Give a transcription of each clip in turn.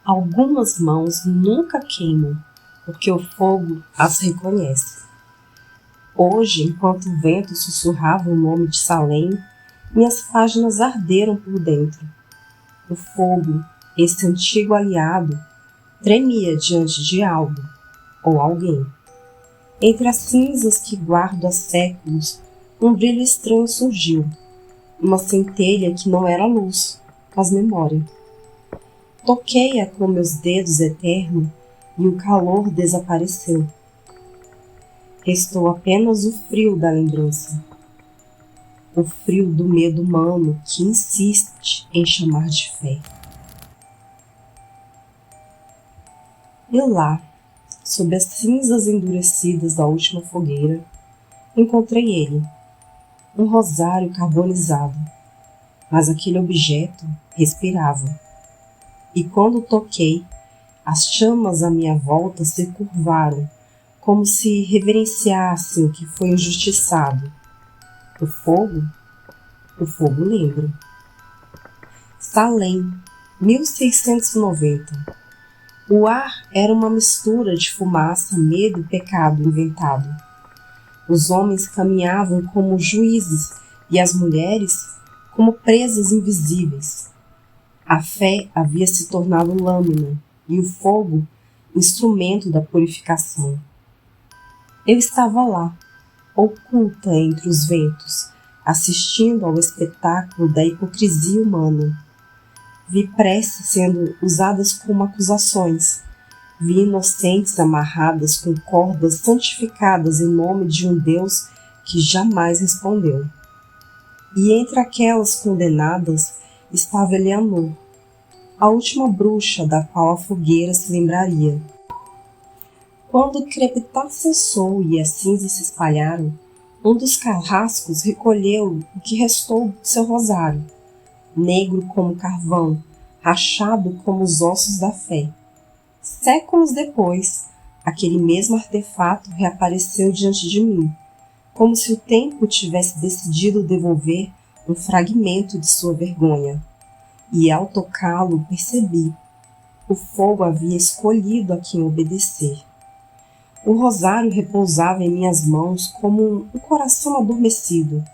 Algumas mãos nunca queimam, porque o fogo as reconhece. Hoje, enquanto o vento sussurrava o nome de Salem, minhas páginas arderam por dentro. O fogo, esse antigo aliado, tremia diante de algo ou alguém. Entre as cinzas que guardo há séculos, um brilho estranho surgiu, uma centelha que não era luz, mas memória. Toquei-a com meus dedos eternos e o calor desapareceu. Restou apenas o frio da lembrança, o frio do medo humano que insiste em chamar de fé. E lá, sob as cinzas endurecidas da última fogueira, encontrei ele, um rosário carbonizado, mas aquele objeto respirava. E quando toquei, as chamas à minha volta se curvaram, como se reverenciassem o que foi injustiçado. O fogo lembra. Salem, 1690. O ar era uma mistura de fumaça, medo e pecado inventado. Os homens caminhavam como juízes e as mulheres como presas invisíveis. A fé havia se tornado lâmina e o fogo instrumento da purificação. Eu estava lá, oculta entre os ventos, assistindo ao espetáculo da hipocrisia humana. Vi preces sendo usadas como acusações. Vi inocentes amarradas com cordas santificadas em nome de um Deus que jamais respondeu. E entre aquelas condenadas estava Eleanor, a última bruxa da qual a fogueira se lembraria. Quando o crepitar cessou e as cinzas se espalharam, um dos carrascos recolheu o que restou do seu rosário, negro como carvão, rachado como os ossos da fé. Séculos depois, aquele mesmo artefato reapareceu diante de mim, como se o tempo tivesse decidido devolver um fragmento de sua vergonha. E ao tocá-lo percebi, o fogo havia escolhido a quem obedecer. O rosário repousava em minhas mãos como um coração adormecido,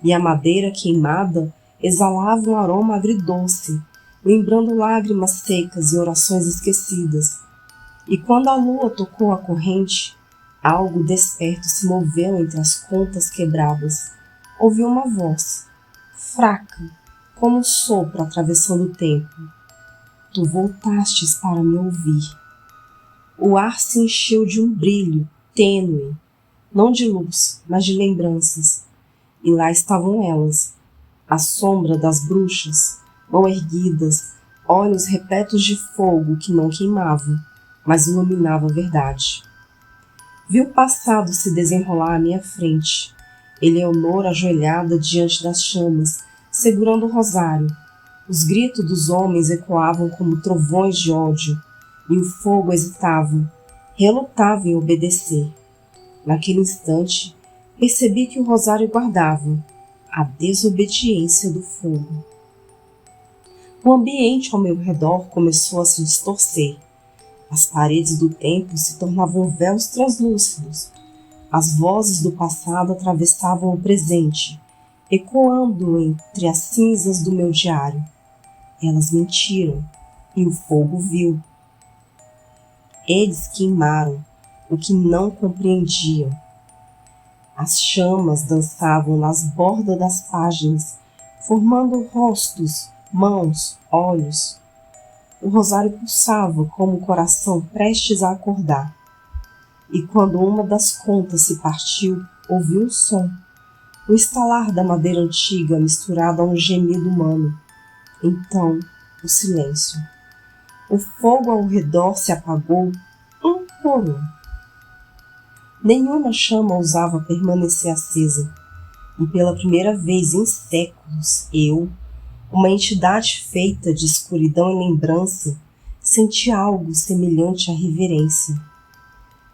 e a madeira queimada exalava um aroma agridoce, lembrando lágrimas secas e orações esquecidas. E quando a lua tocou a corrente, algo desperto se moveu entre as contas quebradas. Ouvi uma voz, fraca, como um sopro atravessando o tempo. Tu voltastes para me ouvir. O ar se encheu de um brilho tênue, não de luz, mas de lembranças. E lá estavam elas, a sombra das bruxas, mãos erguidas, olhos repletos de fogo que não queimava, mas iluminava a verdade. Vi o passado se desenrolar à minha frente, Eleanor ajoelhada diante das chamas, segurando o rosário. Os gritos dos homens ecoavam como trovões de ódio, e o fogo hesitava, relutava em obedecer. Naquele instante, percebi que o rosário guardava a desobediência do fogo. O ambiente ao meu redor começou a se distorcer. As paredes do templo se tornavam véus translúcidos. As vozes do passado atravessavam o presente, ecoando entre as cinzas do meu diário. Elas mentiram, e o fogo viu. Eles queimaram o que não compreendiam. As chamas dançavam nas bordas das páginas, formando rostos, mãos, olhos. O rosário pulsava como o coração prestes a acordar. E quando uma das contas se partiu, ouvi um som, o estalar da madeira antiga misturado a um gemido humano. Então, o silêncio. O fogo ao redor se apagou, um por um. Nenhuma chama ousava permanecer acesa, e pela primeira vez em séculos, eu, uma entidade feita de escuridão e lembrança, senti algo semelhante à reverência.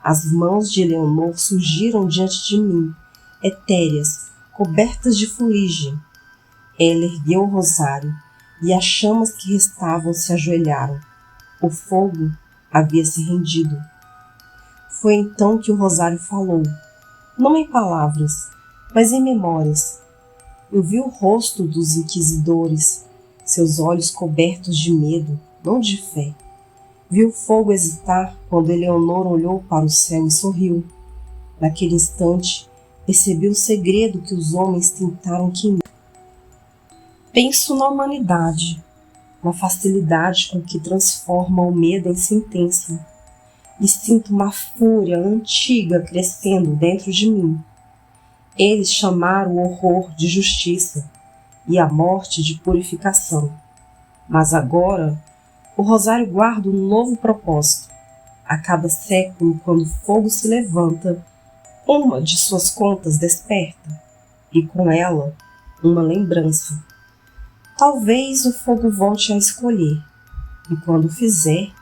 As mãos de Eleanor surgiram diante de mim, etéreas, cobertas de fuligem. Ela ergueu o rosário, e as chamas que restavam se ajoelharam. O fogo havia se rendido. Foi então que o Rosário falou, não em palavras, mas em memórias. Eu vi o rosto dos inquisidores, seus olhos cobertos de medo, não de fé. Vi o fogo hesitar quando Eleonora olhou para o céu e sorriu. Naquele instante, percebi o segredo que os homens tentaram queimar. Penso na humanidade, na facilidade com que transforma o medo em sentença, e sinto uma fúria antiga crescendo dentro de mim. Eles chamaram o horror de justiça e a morte de purificação. Mas agora, o Rosário guarda um novo propósito. A cada século, quando o fogo se levanta, uma de suas contas desperta, e com ela, uma lembrança. Talvez o fogo volte a escolher, e quando fizer,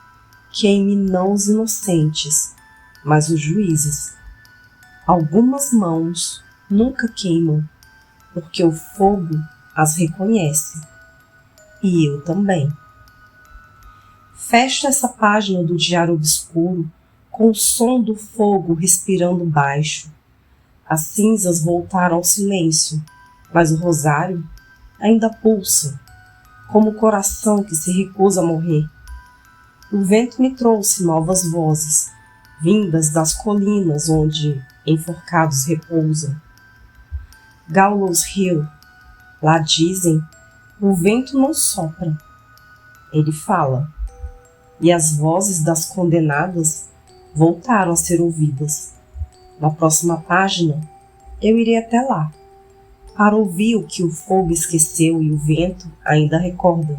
queime não os inocentes, mas os juízes. Algumas mãos nunca queimam, porque o fogo as reconhece. E eu também. Fecho essa página do Diário Obscuro com o som do fogo respirando baixo. As cinzas voltaram ao silêncio, mas o rosário ainda pulsa, como o coração que se recusa a morrer. O vento me trouxe novas vozes, vindas das colinas onde enforcados repousam. Gallows Hill, lá dizem, o vento não sopra, ele fala, e as vozes das condenadas voltaram a ser ouvidas. Na próxima página, eu irei até lá, para ouvir o que o fogo esqueceu e o vento ainda recorda.